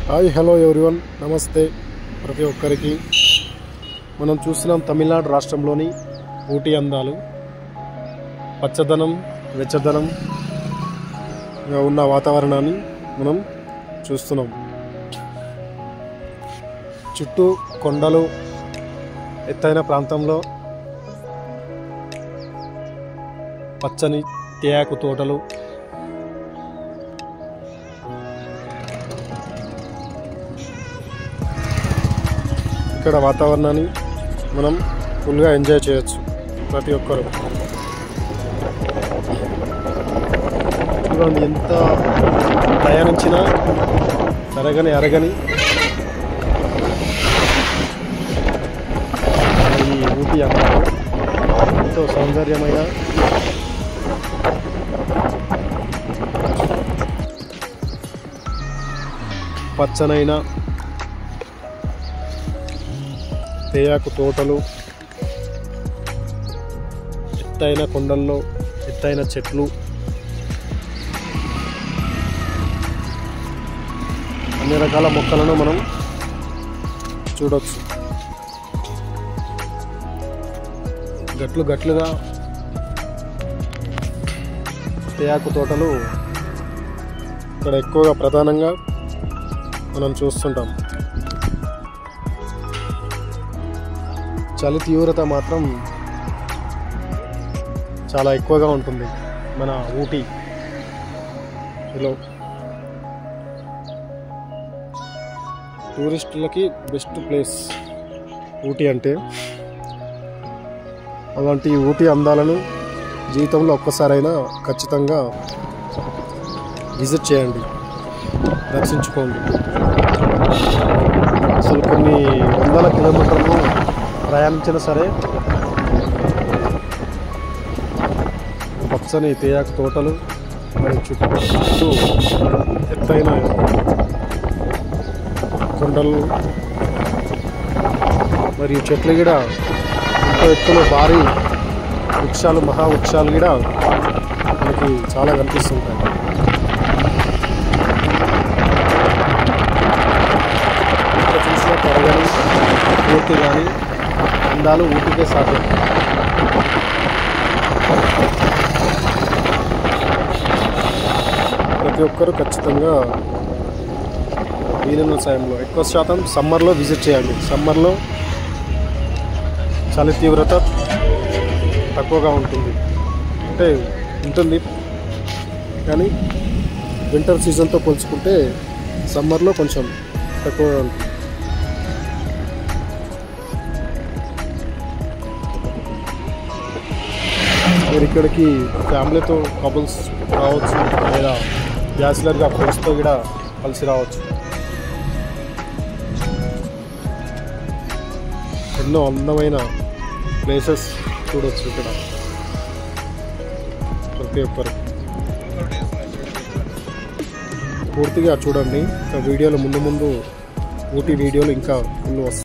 Hi hello everyone, నమస్తే ప్రతి ఒక్కరికి. మనం చూస్తున్నాం తమిళనాడు రాష్ట్రంలోని ఊటీ అందాలు. పచ్చదనం, వెచ్చదనం ఉన్న వాతావరణాన్ని మనం చూస్తున్నాం. చుట్టూ కొండలు, ఎత్తైన ప్రాంతంలో పచ్చని తేయాకు తోటలు, ఇక్కడ వాతావరణాన్ని మనం ఫుల్గా ఎంజాయ్ చేయొచ్చు ప్రతి ఒక్కరు. చూడండి, ఎంత ప్రయాణించినా అరగని ఈ ఊటీ అందాలు ఎంతో సౌందర్యమైన పచ్చనైన తేయాకు తోటలు, ఎత్తైన కొండల్లో ఎత్తైన చెట్లు, అన్ని రకాల మొక్కలను మనం చూడవచ్చు. గట్లుగా తేయాకు తోటలు ఇక్కడ ఎక్కువగా ప్రధానంగా మనం చూస్తుంటాం. చలి తీవ్రత మాత్రం చాలా ఎక్కువగా ఉంటుంది మన ఊటీలో. టూరిస్టులకి బెస్ట్ ప్లేస్ ఊటీ అంటే. అలాంటి ఊటీ అందాలను జీవితంలో ఒక్కసారైనా ఖచ్చితంగా విజిట్ చేయండి, దర్శించుకోండి. అసలు కొన్ని వందల కిలోమీటర్లు ప్రయాణించినా సరే పచ్చని తేయాకు తోటలు, మరి చుట్టూ ఎత్తైన కొండలు మరియు చెట్లు కూడా ఎంతో ఎత్తులో భారీ వృక్షాలు, మహావృక్షాలు కూడా మనకి చాలా కనిపిస్తుంటాయి. ఇక్కడ చూసిన తరగని పూర్తి కానీ అందాలు ఊటీకే సాధ్యం. ప్రతి ఒక్కరూ ఖచ్చితంగా వీలైన సమయంలో, ఎక్కువ శాతం సమ్మర్లో విజిట్ చేయండి. సమ్మర్లో చలి తీవ్రత తక్కువగా ఉంటుంది కానీ వింటర్ సీజన్తో పోల్చుకుంటే సమ్మర్లో కొంచెం తక్కువగా ఉంటుంది. మీరు ఇక్కడికి ఫ్యామిలీతో కపుల్స్ రావచ్చు, లేదా బ్యాచిలర్గా ఫ్రెండ్స్తో కూడా కలిసి రావచ్చు. ఎన్నో అందమైన ప్లేసెస్ చూడవచ్చు ఇక్కడ ప్రతి ఒక్కరు. పూర్తిగా చూడండి. ఇంకా వీడియోలు ముందు ఊటీ వీడియోలు ఇంకా ఫుల్ వస్తాయి.